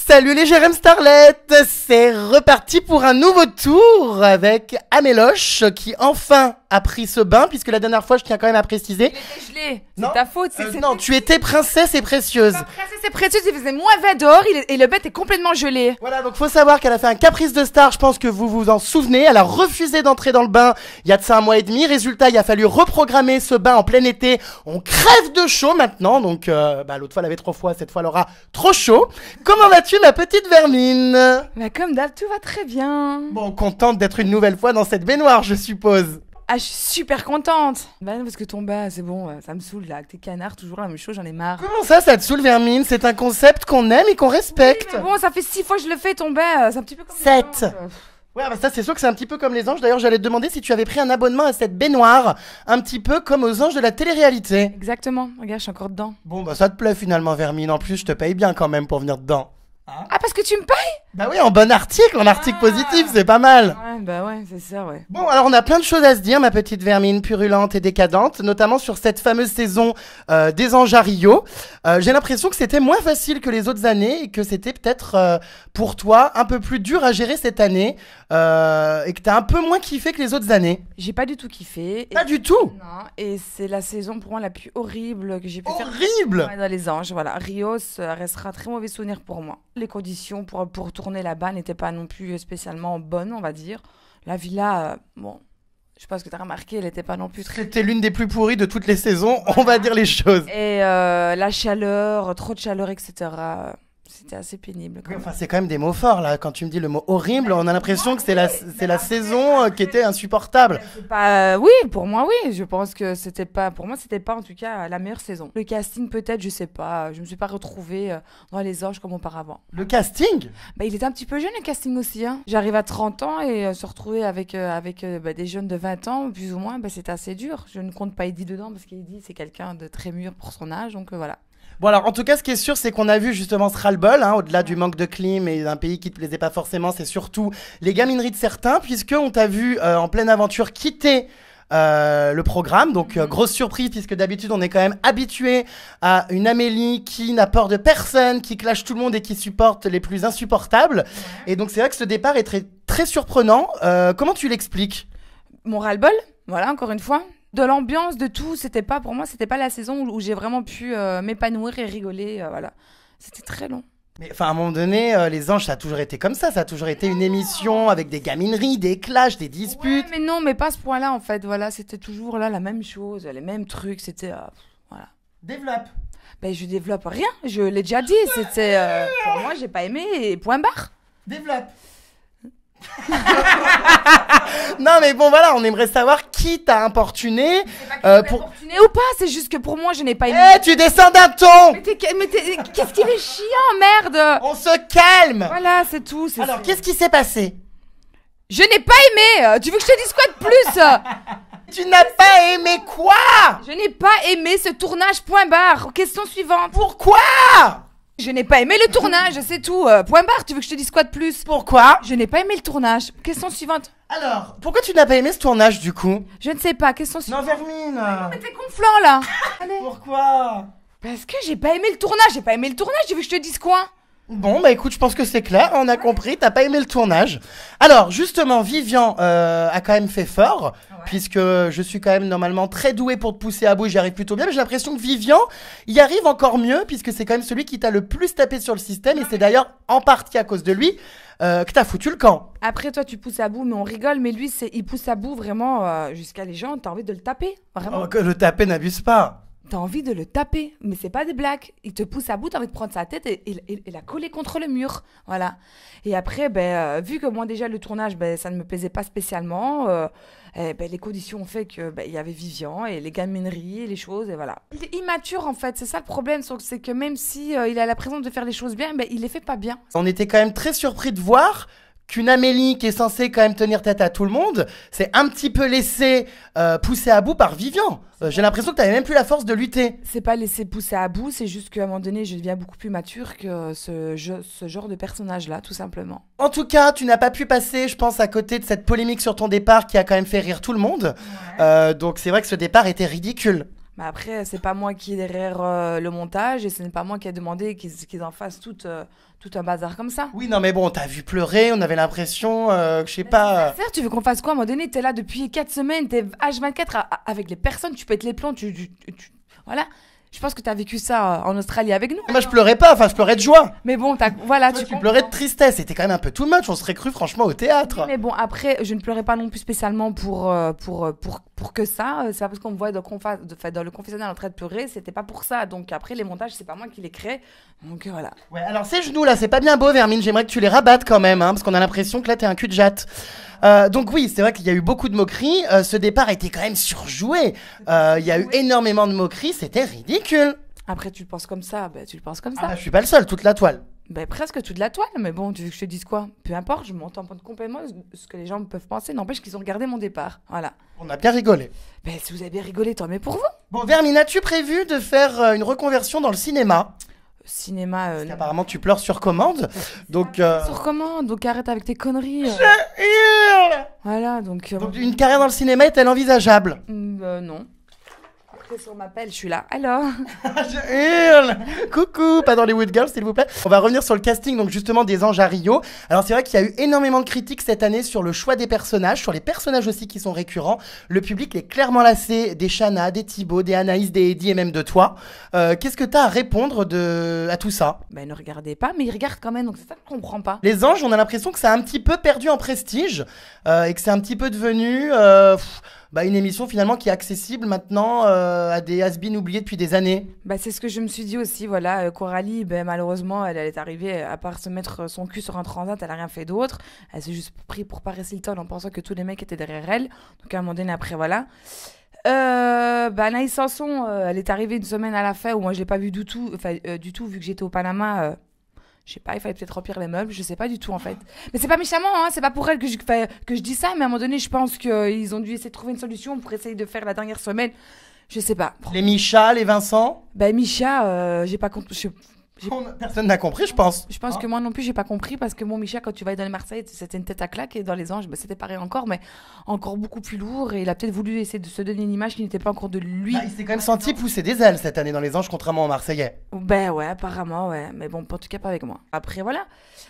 Salut les Jérém Starlet, c'est reparti pour un nouveau tour avec Améloche qui enfin a pris ce bain, puisque la dernière fois, je tiens quand même à préciser... Il était gelé, c'est ta faute. Non, tu étais princesse et précieuse. Princesse et précieuse, il faisait moins 20 dehors et le bête est complètement gelé. Voilà, donc faut savoir qu'elle a fait un caprice de star, je pense que vous vous en souvenez. Elle a refusé d'entrer dans le bain il y a de ça un mois et demi. Résultat, il a fallu reprogrammer ce bain en plein été. On crève de chaud maintenant, donc l'autre fois elle avait trop froid, cette fois elle aura trop chaud. Comment vas-tu ma petite vermine? Bah comme d'hab, tout va très bien. Bon, contente d'être une nouvelle fois dans cette baignoire, je suppose. Ah, je suis super contente. Bah non, parce que ton bain, c'est bon, ça me saoule là. Avec tes canards, toujours la même chose, j'en ai marre. Comment ça te saoule, Vermine? C'est un concept qu'on aime et qu'on respecte. Oui, mais bon, ça fait 6 fois que je le fais, ton bain, c'est un petit peu comme... 7. Ouais, bah ça c'est sûr que c'est un petit peu comme les anges. D'ailleurs, j'allais te demander si tu avais pris un abonnement à cette baignoire, un petit peu comme aux anges de la télé-réalité. Exactement, regarde, je suis encore dedans. Bon, bah ça te plaît finalement, Vermine. En plus, je te paye bien quand même pour venir dedans. Ah, parce que tu me payes? Bah oui, en bon article, en article positif, c'est pas mal. Ouais, bah ouais, c'est ça, ouais. Bon, alors on a plein de choses à se dire, ma petite Vermine purulente et décadente, notamment sur cette fameuse saison des Anges à Rio. J'ai l'impression que c'était moins facile que les autres années et que c'était peut-être pour toi un peu plus dur à gérer cette année et que t'as un peu moins kiffé que les autres années. J'ai pas du tout kiffé. Pas du tout? Non, et c'est la saison pour moi la plus horrible que j'ai pu faire. Horrible! Ouais, dans les Anges, voilà. Rio, ça restera un très mauvais souvenir pour moi. Les conditions pour tourner là-bas n'étaient pas non plus spécialement bonnes, on va dire. La villa, bon, je sais pas ce que tu as remarqué, elle n'était pas non plus très... C'était l'une des plus pourries de toutes les saisons, on va dire les choses. Et la chaleur, trop de chaleur, etc. C'était assez pénible. Oui, enfin, c'est quand même des mots forts là. Quand tu me dis le mot horrible, on a l'impression que c'est la saison qui était insupportable. Oui, pour moi, oui. Je pense que c'était pas, pour moi, c'était pas en tout cas la meilleure saison. Le casting, peut-être, je sais pas. Je me suis pas retrouvée dans les anges comme auparavant. Le casting? Bah, il était un petit peu jeune le casting aussi. Hein. J'arrive à 30 ans et se retrouver avec des jeunes de 20 ans, plus ou moins, c'était assez dur. Je ne compte pas Eddie dedans parce qu'Eddie, c'est quelqu'un de très mûr pour son âge. Donc voilà. Bon alors en tout cas ce qui est sûr c'est qu'on a vu justement ce ras-le-bol, au-delà du manque de clim et d'un pays qui te plaisait pas forcément, c'est surtout les gamineries de certains, puisque on t'a vu en pleine aventure quitter le programme, donc grosse surprise puisque d'habitude on est quand même habitué à une Amélie qui n'a peur de personne, qui clash tout le monde et qui supporte les plus insupportables, et donc c'est vrai que ce départ est très, très surprenant. Comment tu l'expliques? Mon ras-le-bol, voilà, encore une fois. De l'ambiance, de tout, c'était pas pour moi, c'était pas la saison où j'ai vraiment pu m'épanouir et rigoler, voilà. C'était très long. Mais enfin à un moment donné, les anges ça a toujours été comme ça a toujours été une émission avec des gamineries, des clashs, des disputes. Ouais, mais non, mais pas à ce point-là en fait, voilà, c'était toujours là la même chose, les mêmes trucs, c'était voilà. Développe. Ben je développe rien, je l'ai déjà dit, c'était pour moi j'ai pas aimé et point barre. Développe. Non mais bon voilà, on aimerait savoir qui t'a importuné Importuné ou pas, c'est juste que pour moi je n'ai pas aimé. Tu descends d'un ton. Mais qu'est-ce qu'il est chiant, merde. On se calme. Voilà, c'est tout. Alors qu'est-ce qui s'est passé? Je n'ai pas aimé. Tu veux que je te dise quoi de plus? Tu n'as pas aimé quoi? Je n'ai pas aimé ce tournage, point barre. Question suivante. Pourquoi? Je n'ai pas aimé le tournage, c'est tout. Point barre, tu veux que je te dise quoi de plus? Pourquoi? Je n'ai pas aimé le tournage. Question suivante. Alors, pourquoi tu n'as pas aimé ce tournage du coup? Je ne sais pas, question suivante. Non, Vermine. Mais t'es gonflant là. Allez. Pourquoi? Parce que j'ai pas aimé le tournage, tu veux que je te dise quoi? Bon bah écoute, je pense que c'est clair, on a compris, t'as pas aimé le tournage. Alors justement, Vivian a quand même fait fort, puisque je suis quand même normalement très doué pour te pousser à bout et j'y arrive plutôt bien, mais j'ai l'impression que Vivian y arrive encore mieux, puisque c'est quand même celui qui t'a le plus tapé sur le système, et c'est d'ailleurs en partie à cause de lui que t'as foutu le camp. Après toi tu pousses à bout, mais on rigole, mais lui il pousse à bout vraiment jusqu'à les gens, t'as envie de le taper, vraiment. Oh, que le taper n'abuse pas. T'as envie de le taper, mais c'est pas des blagues. Il te pousse à bout, t'as envie de prendre sa tête et la coller contre le mur. Voilà. Et après, vu que moi déjà le tournage, ça ne me plaisait pas spécialement, les conditions ont fait que il y avait Vivian et les gamineries et les choses, et voilà. Il est immature en fait, c'est ça le problème, c'est que même si il a la présence de faire les choses bien, il les fait pas bien. On était quand même très surpris de voir qu'une Amélie qui est censée quand même tenir tête à tout le monde, s'est un petit peu laissée pousser à bout par Vivian. J'ai l'impression que t'avais même plus la force de lutter. C'est pas laisser pousser à bout, c'est juste qu'à un moment donné, je deviens beaucoup plus mature que ce genre de personnage-là, tout simplement. En tout cas, tu n'as pas pu passer, je pense, à côté de cette polémique sur ton départ qui a quand même fait rire tout le monde. Donc c'est vrai que ce départ était ridicule. Mais après, c'est pas moi qui est derrière le montage et ce n'est pas moi qui ai demandé qu'ils en fassent tout un bazar comme ça. Oui, non, mais bon, t'as vu pleurer, on avait l'impression, je sais pas. Certes, tu veux qu'on fasse quoi à un moment donné? T'es là depuis 4 semaines, t'es H24 avec les personnes, tu pètes les plombs, voilà. Je pense que t'as vécu ça en Australie avec nous. Moi, je pleurais pas, enfin, je pleurais de joie. Mais bon, voilà, Toi, tu comprends. pleurais de tristesse, c'était quand même un peu too much, on serait cru franchement au théâtre. Mais bon, après, je ne pleurais pas non plus spécialement pour que ça. C'est pas parce qu'on me voit dans le confessionnal en train de pleurer, c'était pas pour ça. Donc après, les montages, c'est pas moi qui les crée. Donc voilà. Ouais, alors ces genoux là, c'est pas bien beau, Vermine, j'aimerais que tu les rabattes quand même, hein, parce qu'on a l'impression que là t'es un cul de jatte. Donc oui, c'est vrai qu'il y a eu beaucoup de moqueries, ce départ était quand même surjoué, il y a eu énormément de moqueries, c'était ridicule. Après, tu le penses comme ça, tu le penses comme ça. Ah bah, je suis pas le seul, toute la toile. Presque toute la toile, mais bon, tu veux que je te dise quoi? Peu importe, je m'entends pas complètement ce que les gens peuvent penser, n'empêche qu'ils ont regardé mon départ. Voilà. On a bien rigolé. Si vous avez bien rigolé, tant mieux pour vous. Bon, Vermine, as-tu prévu de faire une reconversion dans le cinéma? Cinéma. Parce qu'apparemment tu pleures sur commande, donc... Sur commande, donc arrête avec tes conneries. Je hurle. Voilà, donc Donc une carrière dans le cinéma est-elle envisageable? non. Après, si on m'appelle, je suis là. Alors Je hurle. Coucou, pas dans les Wood Girls s'il vous plaît. On va revenir sur le casting donc justement des Anges à Rio. Alors c'est vrai qu'il y a eu énormément de critiques cette année sur le choix des personnages, sur les personnages aussi qui sont récurrents. Le public est clairement lassé des Shanna, des Thibaut, des Anaïs, des Eddie et même de toi. Qu'est-ce que t'as à répondre à tout ça? Ne regardez pas, mais ils regardent quand même, donc c'est ça que je comprends pas. Les Anges, on a l'impression que ça a un petit peu perdu en prestige et que c'est un petit peu devenu une émission finalement qui est accessible maintenant à des has-beens oubliés depuis des années. C'est ce que je me suis dit aussi, voilà. Coralie, malheureusement, elle est arrivée, à part se mettre son cul sur un transat, elle a rien fait d'autre. Elle s'est juste pris pour Paris Hilton en pensant que tous les mecs étaient derrière elle. Donc à un moment donné, après, voilà. Anaïs Sanson, elle est arrivée une semaine à la fin où moi je l'ai pas vue du tout, vu que j'étais au Panama. Je sais pas, il fallait peut-être remplir les meubles, je sais pas du tout en fait. Mais c'est pas méchamment, hein, c'est pas pour elle que je dis ça, mais à un moment donné, je pense qu'ils ont dû essayer de trouver une solution pour essayer de faire la dernière semaine. Je sais pas. Les Micha, les Vincent? Micha, j'ai pas compris. Personne n'a compris, je pense. Je pense que moi non plus, j'ai pas compris parce que Micha, quand tu vas dans les Marseillais, c'était une tête à claque et dans les Anges, c'était pareil encore, mais encore beaucoup plus lourd. Et il a peut-être voulu essayer de se donner une image qui n'était pas encore de lui. Il s'est quand même senti pousser des ailes cette année dans les Anges, contrairement aux Marseillais. Ouais, apparemment, ouais. Mais bon, en tout cas, pas avec moi. Après, voilà.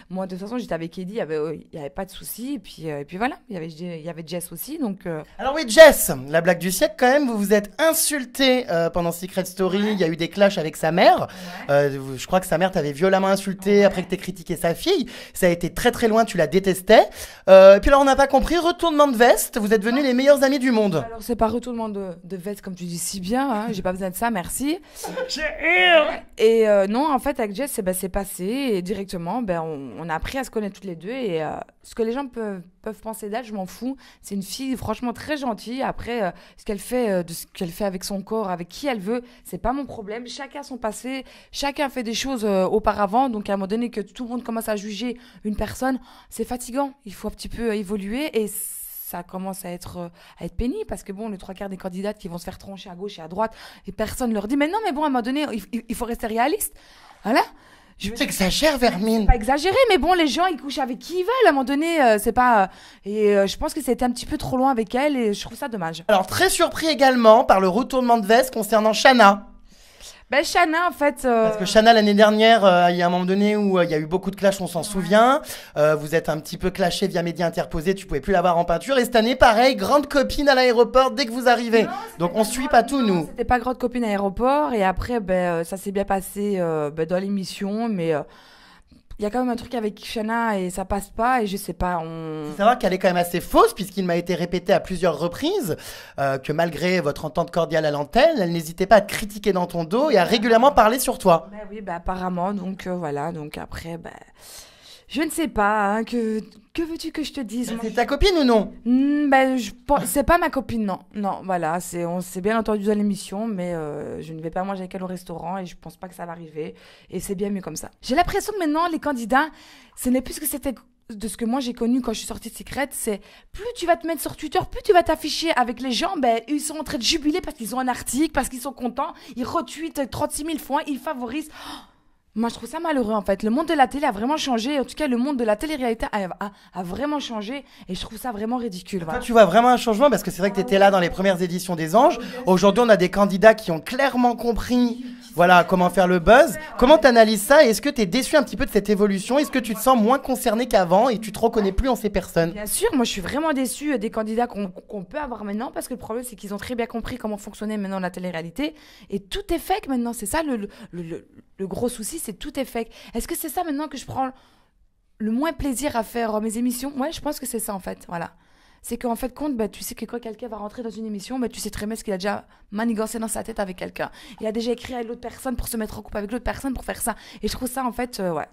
Moi, de toute façon, j'étais avec Eddie, il y avait pas de souci. Et puis voilà, il y avait Jess aussi, donc... Alors oui, Jess, la blague du siècle quand même, vous vous êtes insulté pendant Secret Story, il y a eu des clashs avec sa mère. Je crois que sa mère t'avait violemment insulté après que t'aies critiqué sa fille. Ça a été très très loin, tu la détestais. Et puis alors on n'a pas compris, retournement de veste, vous êtes devenus les meilleurs amis du monde. Alors c'est pas retournement de veste comme tu dis si bien, hein. J'ai pas besoin de ça, merci. Et non, en fait avec Jess, c'est passé et directement, on a appris à se connaître toutes les deux et ce que les gens peuvent penser d'elle, je m'en fous. C'est une fille franchement très gentille. Après, ce qu'elle fait, de ce qu'elle fait avec son corps, avec qui elle veut, c'est pas mon problème. Chacun a son passé, chacun fait des choses auparavant. Donc à un moment donné que tout le monde commence à juger une personne, c'est fatigant. Il faut un petit peu évoluer et ça commence à être pénible parce que bon, les 3/4 des candidates qui vont se faire troncher à gauche et à droite et personne leur dit mais non mais bon à un moment donné il faut rester réaliste. Voilà. Tu exagères, Vermine. C'est pas exagéré, mais bon, les gens, ils couchent avec qui ils veulent. À un moment donné, c'est pas... je pense que c'était un petit peu trop loin avec elle et je trouve ça dommage. Alors, très surpris également par le retournement de veste concernant Shanna. Shanna, en fait... Parce que Shanna, l'année dernière, il y a un moment donné où il y a eu beaucoup de clashs, on s'en souvient. Vous êtes un petit peu clashé via médias interposés, tu pouvais plus la voir en peinture. Et cette année, pareil, grande copine à l'aéroport dès que vous arrivez. Non, donc on suit pas tout, nous. C'était pas grande copine à l'aéroport. Et après, ça s'est bien passé dans l'émission. Mais il y a quand même un truc avec Shanna et ça passe pas. Et je sais pas, Faut savoir qu'elle est quand même assez fausse, puisqu'il m'a été répété à plusieurs reprises que malgré votre entente cordiale à l'antenne, elle n'hésitait pas à te critiquer dans ton dos et à régulièrement parler sur toi. Oui, apparemment. Donc voilà. Donc après, je ne sais pas. Hein, que veux-tu que je te dise? C'est ta copine ou non? C'est pas ma copine, non. Non, voilà. On s'est bien entendu dans l'émission, mais je ne vais pas manger avec elle au restaurant et je pense pas que ça va arriver. Et c'est bien mieux comme ça. J'ai l'impression que maintenant, les candidats, ce n'est plus ce que c'était de ce que moi j'ai connu quand je suis sortie de Secret, c'est plus tu vas te mettre sur Twitter, plus tu vas t'afficher avec les gens, ils sont en train de jubiler parce qu'ils ont un article, parce qu'ils sont contents, ils retweetent 36 000 fois, ils favorisent... Moi, je trouve ça malheureux, en fait. Le monde de la télé a vraiment changé. En tout cas, le monde de la télé-réalité a vraiment changé. Et je trouve ça vraiment ridicule. Toi, Voilà. tu vois vraiment un changement parce que c'est vrai que tu étais là dans les premières éditions des Anges. Aujourd'hui, on a des candidats qui ont clairement compris voilà, comment faire le buzz. Comment tu analyses ça? Et est-ce que tu es déçu un petit peu de cette évolution? Est-ce que tu te sens moins concerné qu'avant et tu te reconnais plus en ces personnes? Bien sûr, moi, je suis vraiment déçue des candidats qu'on peut avoir maintenant parce que le problème, c'est qu'ils ont très bien compris comment fonctionnait maintenant la télé-réalité. Et tout est fake maintenant. C'est ça le gros souci, c'est tout est fake. Est-ce que c'est ça maintenant que je prends le moins plaisir à faire mes émissions? Ouais, je pense que c'est ça, en fait. Voilà. C'est qu'en fait, compte, bah, tu sais que quand quelqu'un va rentrer dans une émission, bah, tu sais très bien ce qu'il a déjà manigancé dans sa tête avec quelqu'un. Il a déjà écrit à l'autre personne pour se mettre en couple avec l'autre personne pour faire ça. Et je trouve ça, en fait, ouais.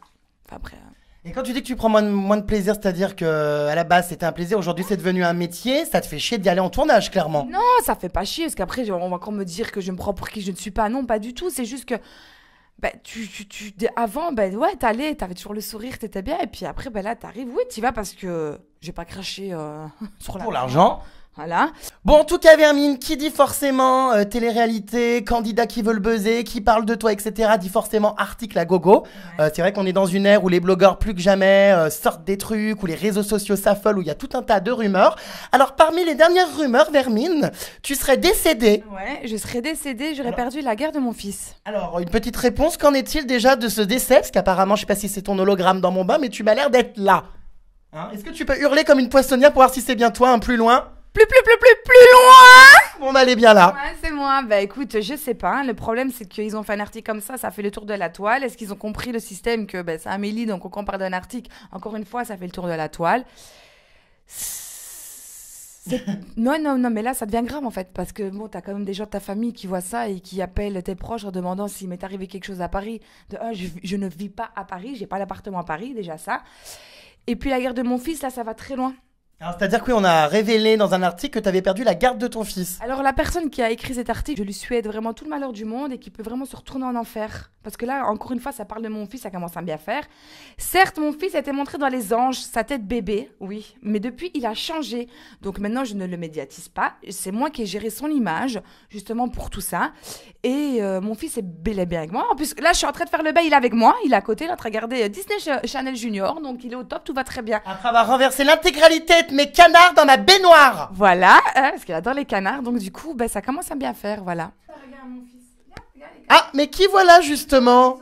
Enfin, après. Et quand tu dis que tu prends moins de plaisir, c'est-à-dire que à la base c'était un plaisir, aujourd'hui c'est devenu un métier, ça te fait chier d'y aller en tournage, clairement. Non, ça fait pas chier, parce qu'après, on va encore me dire que je me prends pour qui je ne suis pas. Non, pas du tout. C'est juste que. Bah, avant, bah, ouais, t'avais toujours le sourire, t'étais bien. Et puis après, bah, là, t'arrives, oui, t'y vas parce que j'ai pas craché sur Pour l'argent. Voilà. Bon, en tout cas, Vermine, qui dit forcément télé-réalité, candidat qui veut le buzzer, qui parle de toi, etc., dit forcément article à gogo. C'est vrai qu'on est dans une ère où les blogueurs, plus que jamais, sortent des trucs, où les réseaux sociaux s'affolent, où il y a tout un tas de rumeurs. Alors, parmi les dernières rumeurs, Vermine, tu serais décédée. Ouais, je serais décédée, j'aurais perdu la garde de mon fils. Alors, une petite réponse, qu'en est-il déjà de ce décès? Parce qu'apparemment, je sais pas si c'est ton hologramme dans mon bain, mais tu m'as l'air d'être là. Hein, est-ce que tu peux hurler comme une poissonnière pour voir si c'est bien toi, un plus loin? Plus loin! Bon, bah, elle est bien là. Ouais, c'est moi. Bah écoute, je sais pas. Le problème, c'est qu'ils ont fait un article comme ça fait le tour de la toile. Est-ce qu'ils ont compris le système que bah, c'est Amélie, donc quand on parle d'un article, encore une fois, ça fait le tour de la toile. Non, mais là, ça devient grave en fait, parce que bon, t'as quand même des gens de ta famille qui voient ça et qui appellent tes proches en demandant s'il m'est arrivé quelque chose à Paris. Je ne vis pas à Paris, j'ai pas d'appartement à Paris, déjà ça. Et puis la guerre de mon fils, là, ça va très loin. Alors, c'est-à-dire que oui, on a révélé dans un article que tu avais perdu la garde de ton fils. Alors la personne qui a écrit cet article, je lui souhaite vraiment tout le malheur du monde et qui peut vraiment se retourner en enfer. Parce que là, encore une fois, ça parle de mon fils, ça commence à bien faire. Certes, mon fils a été montré dans Les Anges, sa tête bébé, oui. Mais depuis, il a changé. Donc maintenant, je ne le médiatise pas. C'est moi qui ai géré son image, justement pour tout ça. Et mon fils est bel et bien avec moi. En plus, là, je suis en train de faire le bain, il est avec moi. Il est à côté, il est en train de regarder Disney Channel Junior. Donc il est au top, tout va très bien. Après avoir renversé l'intégralité de mes canards dans ma baignoire. Voilà, parce qu'il adore les canards. Donc du coup, ça commence à bien faire, voilà. Regarde mon fils. Ah, mais qui voilà justement?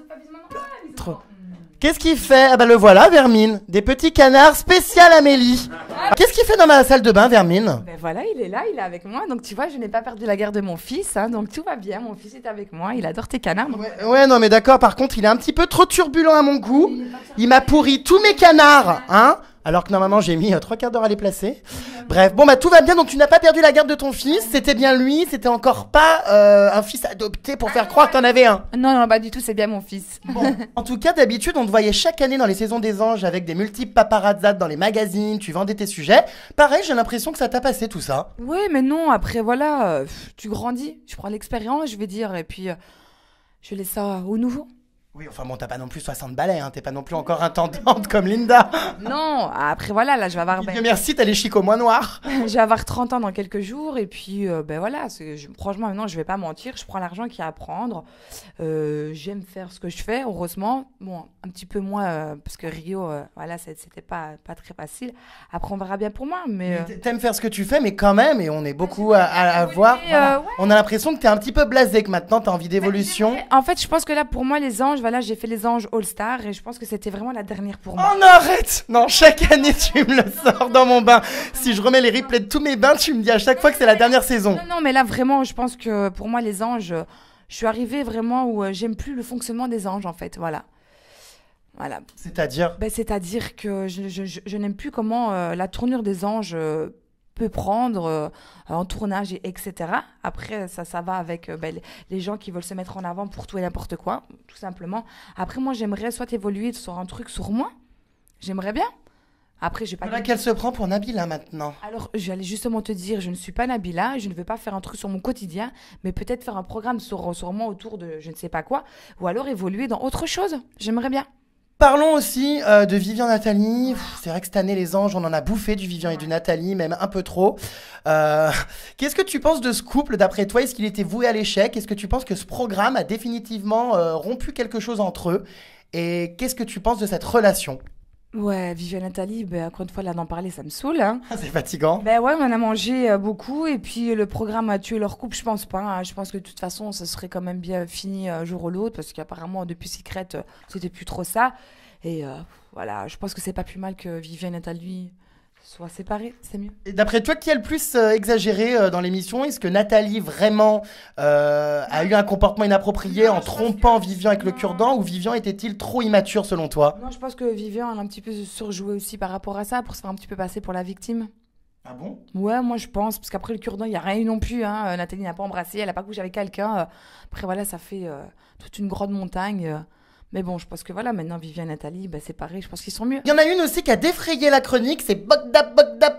Qu'est-ce qu'il fait? Ah bah le voilà, Vermine. Des petits canards spécial Amélie. Qu'est-ce qu'il fait dans ma salle de bain, Vermine? Ben voilà, il est là, il est avec moi. Donc tu vois, je n'ai pas perdu la garde de mon fils. Hein, donc tout va bien, mon fils est avec moi. Il adore tes canards. Donc... Ouais, non mais d'accord, par contre, il est un petit peu trop turbulent à mon goût. Il m'a pourri tous mes canards, hein? Alors que normalement j'ai mis 3 quarts d'heure à les placer. Bref, bon bah tout va bien, donc tu n'as pas perdu la garde de ton fils, c'était bien lui, c'était encore pas un fils adopté pour faire croire que t'en avais un. Non, pas du tout, c'est bien mon fils. Bon, en tout cas d'habitude on te voyait chaque année dans les saisons des Anges avec des multiples paparazzas dans les magazines, tu vendais tes sujets. Pareil, j'ai l'impression que ça t'a passé tout ça. Ouais, mais non, après voilà, tu grandis, je prends l'expérience, je vais dire, et puis je laisse ça au nouveau. Oui, enfin bon, t'as pas non plus 60 balais, hein, t'es pas non plus encore intendante comme Linda. Non, après voilà, là je vais avoir... Dieu merci, t'as les chics au moins noirs. Je vais avoir 30 ans dans quelques jours, et puis voilà, franchement maintenant je vais pas mentir, je prends l'argent qu'il y a à prendre, j'aime faire ce que je fais, heureusement, bon, un petit peu moins, parce que Rio, voilà, c'était pas très facile, après on verra bien pour moi, mais... T'aimes faire ce que tu fais, mais quand même, et on est beaucoup à voir, voilà. Ouais. On a l'impression que t'es un petit peu blasé, que maintenant t'as envie d'évolution. En fait, je pense que là, pour moi, les Anges, voilà, j'ai fait les Anges All-Star et je pense que c'était vraiment la dernière pour moi. Oh non, arrête! Non, chaque année, tu me le sors dans mon bain. Si je remets les replays de tous mes bains, tu me dis à chaque fois que c'est la dernière saison. Non, mais là, vraiment, je pense que pour moi, les Anges, je suis arrivée vraiment où j'aime plus le fonctionnement des Anges, en fait, voilà. Voilà. C'est-à-dire? C'est-à-dire que je n'aime plus comment la tournure des Anges... peut prendre en tournage, etc. Après, ça va avec les gens qui veulent se mettre en avant pour tout et n'importe quoi, tout simplement. Après, moi, j'aimerais soit évoluer sur un truc sur moi. J'aimerais bien. Après, j'ai pas... Voilà qu'elle se prend pour Nabila maintenant. Alors, j'allais justement te dire, je ne suis pas Nabila, je ne veux pas faire un truc sur mon quotidien, mais peut-être faire un programme sur moi autour de je ne sais pas quoi, ou alors évoluer dans autre chose. J'aimerais bien. Parlons aussi de Vivian Nathalie. C'est vrai que cette année, les Anges, on en a bouffé du Vivian et du Nathalie, même un peu trop. Qu'est-ce que tu penses de ce couple, d'après toi? Est-ce qu'il était voué à l'échec? Est-ce que tu penses que ce programme a définitivement rompu quelque chose entre eux? Et qu'est-ce que tu penses de cette relation? Ouais, Viviane Nathalie, ben, encore une fois, là, d'en parler, ça me saoule, hein. C'est fatigant. Ben ouais, on en a mangé beaucoup et puis le programme a tué leur couple, je pense pas, hein. Je pense que de toute façon, ça serait quand même bien fini un jour ou l'autre parce qu'apparemment, depuis Secret, c'était plus trop ça. Et voilà, je pense que c'est pas plus mal que Viviane et Nathalie soient séparés, c'est mieux. Et d'après toi, qui a le plus exagéré dans l'émission? Est-ce que Nathalie vraiment a eu un comportement inapproprié en trompant Vivian avec le cure-dent, ou Vivian était-il trop immature selon toi? Non, je pense que Viviane elle a un petit peu surjoué aussi par rapport à ça pour se faire un petit peu passer pour la victime. Ah bon? Ouais, moi je pense, parce qu'après le cure-dent, il n'y a rien eu non plus, hein. Nathalie n'a pas embrassé, elle n'a pas couché avec quelqu'un. Après voilà, ça fait toute une grande montagne. Mais bon, je pense que voilà, maintenant Viviane et Nathalie, bah, c'est pareil, je pense qu'ils sont mieux. Il y en a une aussi qui a défrayé la chronique, c'est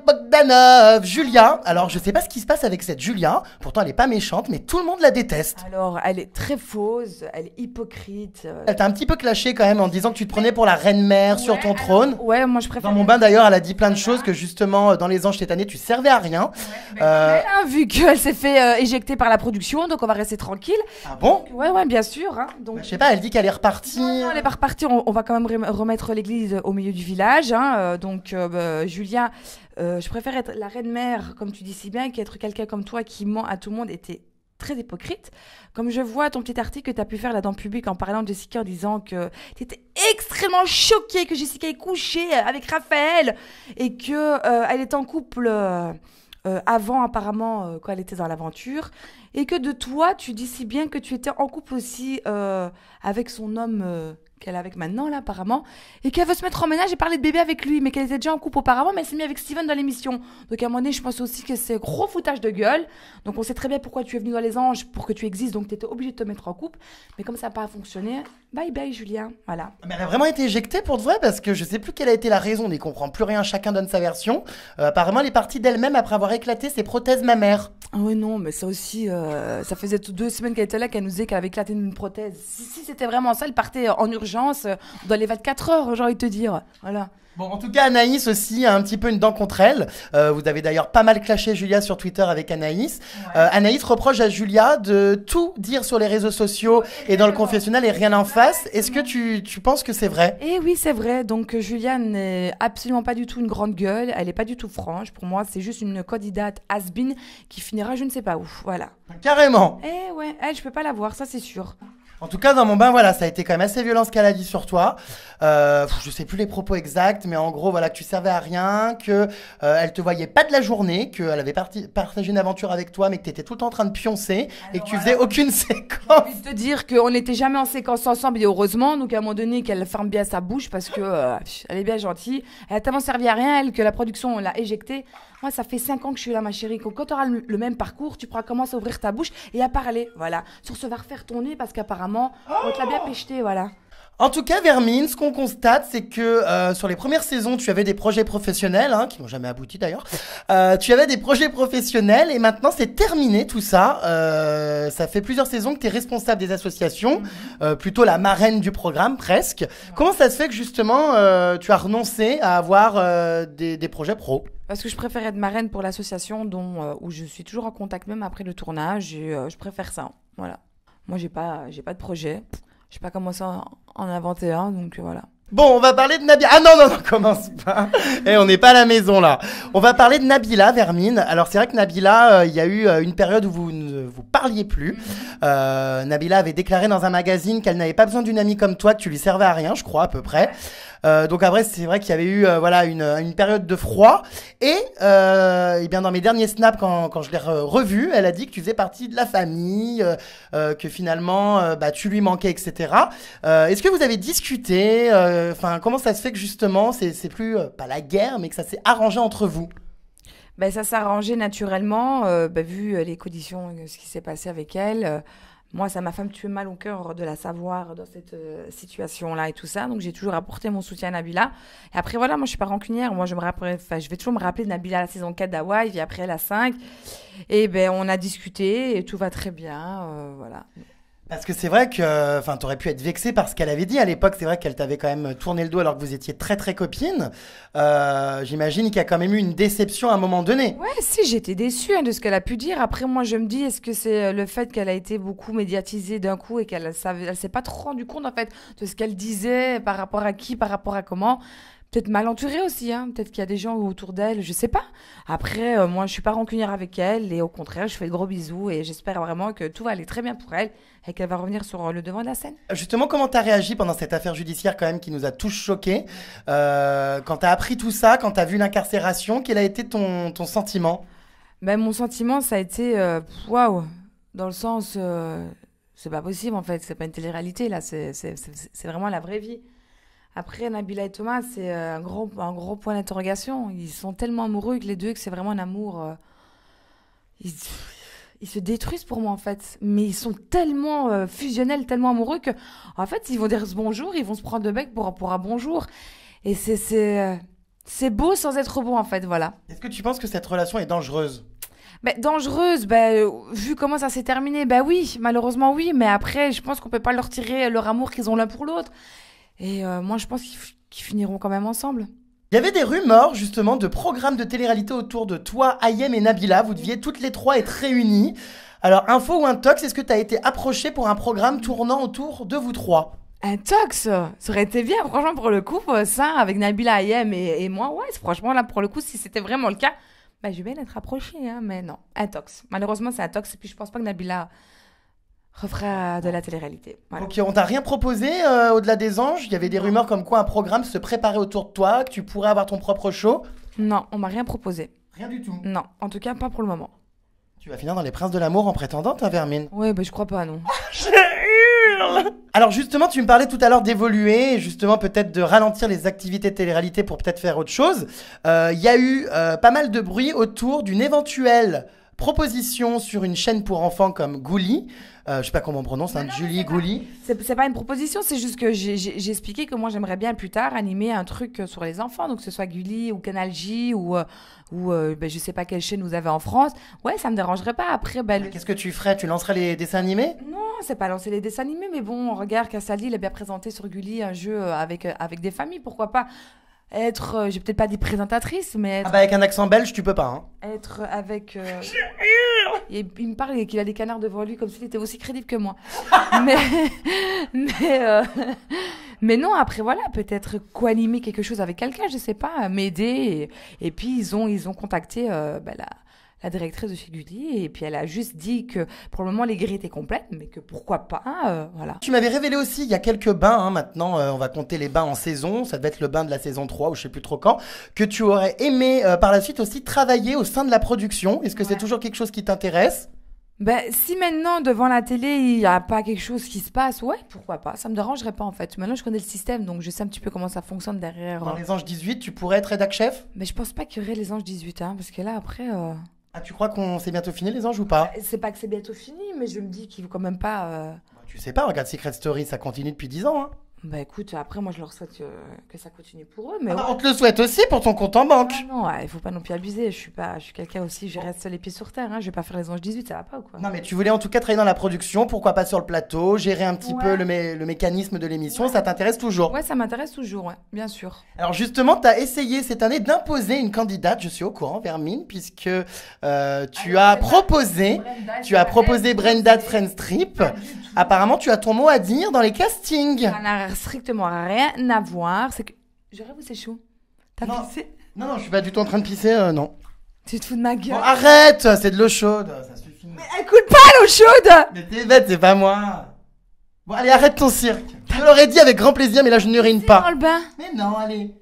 Bogdanov, Julia. Alors, je sais pas ce qui se passe avec cette Julia, pourtant elle est pas méchante, mais tout le monde la déteste. Alors, elle est très fausse, elle est hypocrite. Elle t'a un petit peu clashé quand même en disant que tu te prenais pour la reine-mère sur ton trône. Ouais, moi je préfère. Dans mon bain d'ailleurs, elle a dit plein de choses, que justement, dans Les Anges cette année, tu servais à rien. Vu qu'elle s'est fait éjecter par la production, donc on va rester tranquille. Ah bon? Ouais, bien sûr. Hein, donc... Je sais pas, elle dit qu'elle est repartie. Non, elle est pas repartie, on va quand même remettre l'église au milieu du village. Hein, donc, Julia, je préfère être la reine-mère, comme tu dis si bien, qu'être quelqu'un comme toi qui ment à tout le monde était très hypocrite. Comme je vois ton petit article que tu as pu faire là dans le public en parlant de Jessica, en disant que tu étais extrêmement choquée que Jessica ait couché avec Raphaël et que elle était en couple avant apparemment quand elle était dans l'aventure, et que de toi tu dis si bien que tu étais en couple aussi avec son homme qu'elle est avec maintenant là apparemment, et qu'elle veut se mettre en ménage et parler de bébé avec lui, mais qu'elle était déjà en couple auparavant, mais elle s'est mise avec Steven dans l'émission. Donc à un moment donné je pense aussi que c'est gros foutage de gueule. Donc on sait très bien pourquoi tu es venue dans Les Anges, pour que tu existes, donc tu étais obligée de te mettre en couple, mais comme ça n'a pas fonctionné, bye bye Julien, voilà. Mais elle a vraiment été éjectée pour de vrai, parce que je sais plus quelle a été la raison, on n'y comprend plus rien, chacun donne sa version. Apparemment elle est partie d'elle-même après avoir éclaté ses prothèses mammaires. Ah ouais non, mais ça aussi, ça faisait 2 semaines qu'elle était là, qu'elle nous disait qu'elle avait éclaté une prothèse. Si c'était vraiment ça, elle partait en urgence dans les 24 heures, j'ai envie de te dire. Voilà. Bon, en tout cas, Anaïs aussi a un petit peu une dent contre elle. Vous avez d'ailleurs pas mal clashé Julia sur Twitter avec Anaïs. Ouais. Anaïs reproche à Julia de tout dire sur les réseaux sociaux et dans le confessionnal et rien en face. Est-ce que tu penses que c'est vrai? Eh oui, c'est vrai. Donc Julia n'est absolument pas du tout une grande gueule. Elle n'est pas du tout franche. Pour moi, c'est juste une candidate has-been qui finira je ne sais pas où. Voilà. Carrément. Eh ouais, elle, je peux pas la voir, ça c'est sûr. En tout cas, dans mon bain, voilà, ça a été quand même assez violent ce qu'elle a dit sur toi. Je sais plus les propos exacts, mais en gros, voilà, que tu servais à rien, que elle te voyait pas de la journée, qu'elle avait partagé une aventure avec toi, mais que t'étais tout le temps en train de pioncer. Alors, et que tu faisais aucune séquence. J'ai envie de te dire qu'on n'était jamais en séquence ensemble, et heureusement, donc à un moment donné, qu'elle ferme bien sa bouche parce que elle est bien gentille. Elle a tellement servi à rien, elle, que la production l'a éjectée. Moi, ça fait 5 ans que je suis là, ma chérie. Quand tu auras le même parcours, tu pourras commencer à ouvrir ta bouche et à parler, voilà. Sur ce va refaire ton nez parce qu'apparemment, on te l'a bien pécheté, voilà. En tout cas, Vermine, ce qu'on constate, c'est que sur les premières saisons, tu avais des projets professionnels, hein, qui n'ont jamais abouti d'ailleurs. Tu avais des projets professionnels et maintenant c'est terminé tout ça. Ça fait plusieurs saisons que tu es responsable des associations, plutôt la marraine du programme presque. Ouais. Comment ça se fait que justement tu as renoncé à avoir des projets pro? Parce que je préfère être marraine pour l'association où je suis toujours en contact même après le tournage et je préfère ça. Voilà. Moi, j'ai pas de projet. Je sais pas comment ça en inventer un, donc voilà. Bon, on va parler de Nabila. Ah non, commence pas. On n'est pas à la maison là. On va parler de Nabila, Vermine. Alors c'est vrai que Nabila, il y a eu une période où vous ne vous parliez plus. Nabila avait déclaré dans un magazine qu'elle n'avait pas besoin d'une amie comme toi, que tu lui servais à rien, je crois à peu près. Donc après c'est vrai qu'il y avait eu une période de froid et bien dans mes derniers snaps quand je l'ai revue, elle a dit que tu faisais partie de la famille, que finalement tu lui manquais, etc. Est-ce que vous avez discuté? Comment ça se fait que justement c'est plus pas la guerre mais que ça s'est arrangé entre vous? Ben ça s'est arrangé naturellement vu les conditions, ce qui s'est passé avec elle. Moi, ça m'a fait me tuer mal au cœur de la savoir dans cette situation-là et tout ça. Donc, j'ai toujours apporté mon soutien à Nabila. Et après, voilà, moi, je suis pas rancunière. Moi, je vais toujours me rappeler de Nabila à la saison 4 d'Hawaï, puis après la 5. Et ben, on a discuté et tout va très bien. Voilà. Parce que c'est vrai que, enfin, t'aurais pu être vexé par ce qu'elle avait dit à l'époque. C'est vrai qu'elle t'avait quand même tourné le dos alors que vous étiez très très copines. J'imagine qu'il y a quand même eu une déception à un moment donné. Ouais, si, j'étais déçue hein, de ce qu'elle a pu dire. Après, moi, je me dis, est-ce que c'est le fait qu'elle a été beaucoup médiatisée d'un coup et elle s'est pas trop rendue compte, en fait, de ce qu'elle disait, par rapport à qui, par rapport à comment. Peut-être mal entourée aussi, hein. Peut-être qu'il y a des gens autour d'elle, je sais pas. Après, moi, je suis pas rancunière avec elle et au contraire, je fais de gros bisous et j'espère vraiment que tout va aller très bien pour elle et qu'elle va revenir sur le devant de la scène. Justement, comment t'as réagi pendant cette affaire judiciaire quand même qui nous a tous choqués quand t'as appris tout ça, quand t'as vu l'incarcération, quel a été ton sentiment? Ben, mon sentiment, ça a été waouh, dans le sens, c'est pas possible en fait, c'est pas une télé-réalité là, c'est vraiment la vraie vie. Après, Nabila et Thomas, c'est un gros point d'interrogation. Ils sont tellement amoureux que les deux, que c'est vraiment un amour. Ils, ils se détruisent pour moi, en fait. Mais ils sont tellement fusionnels, tellement amoureux que, en fait, ils vont dire ce bonjour, ils vont se prendre le bec pour un bonjour. Et c'est beau sans être beau, en fait, voilà. Est-ce que tu penses que cette relation est dangereuse? Ben, dangereuse, vu comment ça s'est terminé, oui, malheureusement oui. Mais après, je pense qu'on peut pas leur tirer leur amour qu'ils ont l'un pour l'autre. Et moi, je pense qu'ils finiront quand même ensemble. Il y avait des rumeurs justement de programmes de télé-réalité autour de toi, Ayem et Nabila. Vous deviez toutes les trois être réunies. Alors, info ou intox, est-ce que tu as été approchée pour un programme tournant autour de vous trois? Un tox, ça aurait été bien, franchement, pour le coup, ça, avec Nabila, Ayem et moi, ouais, franchement, là, pour le coup, si c'était vraiment le cas, je vais bien être approchée, hein, mais non, un tox. Malheureusement, c'est un tox, et puis je pense pas que Nabila refera de la télé-réalité. Voilà. Ok, on t'a rien proposé au-delà des anges? Il y avait des rumeurs comme quoi un programme se préparait autour de toi, que tu pourrais avoir ton propre show? Non, on m'a rien proposé. Rien du tout. Non, en tout cas, pas pour le moment. Tu vas finir dans les Princes de l'amour en prétendante, hein, Vermine? Ouais, je crois pas, non. Je hurle! Alors justement, tu me parlais tout à l'heure d'évoluer, et justement peut-être de ralentir les activités de télé-réalité pour peut-être faire autre chose. Il y a eu pas mal de bruit autour d'une éventuelle proposition sur une chaîne pour enfants comme Gulli. Je sais pas comment on prononce, hein, Julie Gulli. C'est pas une proposition, c'est juste que j'ai expliqué que moi j'aimerais bien plus tard animer un truc sur les enfants, donc que ce soit Gulli ou Canal J ou je sais pas quelle chaîne vous avez en France. Ouais, ça me dérangerait pas. Après, Qu'est-ce que tu ferais? Tu lancerais les dessins animés? Non, c'est pas lancer les dessins animés, mais bon, regarde, Cassali, il a bien présenté sur Gulli un jeu avec des familles, pourquoi pas être, j'ai peut-être pas dit présentatrice, mais être, avec un accent belge, tu peux pas, hein. être avec... il me parle qu'il a des canards devant lui comme s'il était aussi crédible que moi. mais, mais, mais non, après voilà, peut-être co-animer quelque chose avec quelqu'un, je sais pas, m'aider. Et puis ils ont contacté la directrice de chez Gulli et puis elle a juste dit que pour le moment les grilles étaient complètes, mais que pourquoi pas, voilà. Tu m'avais révélé aussi, il y a quelques bains, hein, maintenant on va compter les bains en saison, ça devait être le bain de la saison 3 ou je sais plus trop quand, que tu aurais aimé par la suite aussi travailler au sein de la production. Est-ce que c'est toujours quelque chose qui t'intéresse? Si maintenant, devant la télé, il n'y a pas quelque chose qui se passe, ouais, pourquoi pas, ça me dérangerait pas en fait. Maintenant, je connais le système, donc je sais un petit peu comment ça fonctionne derrière. Dans les Anges 18, tu pourrais être rédac chef? Mais je pense pas qu'il y aurait les Anges 18, hein, parce que là, après... Ah, tu crois qu'on s'est bientôt fini les Anges ou pas? C'est pas que c'est bientôt fini, mais je me dis qu'il faut quand même pas... Tu sais pas, regarde Secret Story, ça continue depuis 10 ans, hein. Écoute, après, moi, je leur souhaite que ça continue pour eux, mais... On te le souhaite aussi pour ton compte en banque. Ah non, il faut pas non plus abuser, je suis quelqu'un aussi, je reste les pieds sur terre, hein, je vais pas faire les Anges 18, ça va pas ou quoi? Non, mais tu voulais en tout cas travailler dans la production, pourquoi pas sur le plateau, gérer un petit peu le mécanisme de l'émission, ça t'intéresse toujours? Ouais, ça m'intéresse toujours, ouais, bien sûr. Alors justement, tu as essayé cette année d'imposer une candidate, je suis au courant, Vermine, puisque tu as proposé Brenda de Friends Trip. Apparemment, tu as ton mot à dire dans les castings. Ça n'a strictement rien à voir, c'est que... Je rêve ou c'est chaud? T'as pissé? Non, je suis pas du tout en train de pisser, non. Tu te fous de ma gueule? Bon, arrête, c'est de l'eau chaude, ça suffit. Mais elle coule pas l'eau chaude! Mais t'es bête, c'est pas moi. Bon, allez, arrête ton cirque. Je l'aurais dit avec grand plaisir, mais là, je n'urine pas. Dans le bain? Mais non, allez.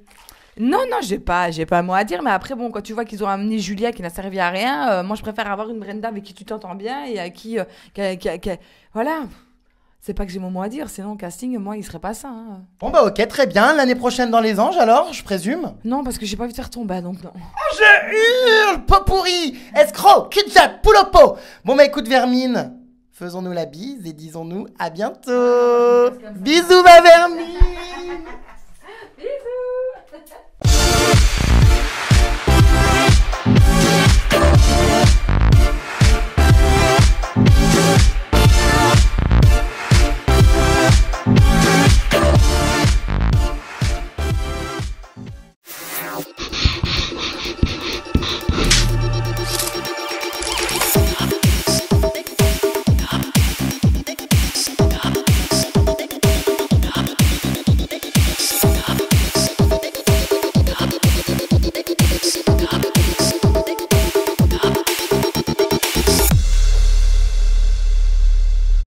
Non, j'ai pas un mot à dire, mais après, bon, quand tu vois qu'ils ont amené Julia qui n'a servi à rien, moi, je préfère avoir une Brenda avec qui tu t'entends bien et à qui, voilà. C'est pas que j'ai mon mot à dire, sinon, casting, moi, il serait pas ça, hein. Bon, ok, très bien. L'année prochaine dans les Anges, alors, je présume? Non, parce que j'ai pas envie de faire ton bas, donc non. Oh, je hurle! Pot pourri! Escroc! Kidjap! Poulopo! Bon, écoute, Vermine, faisons-nous la bise et disons-nous à bientôt! Bisous, ma Vermine!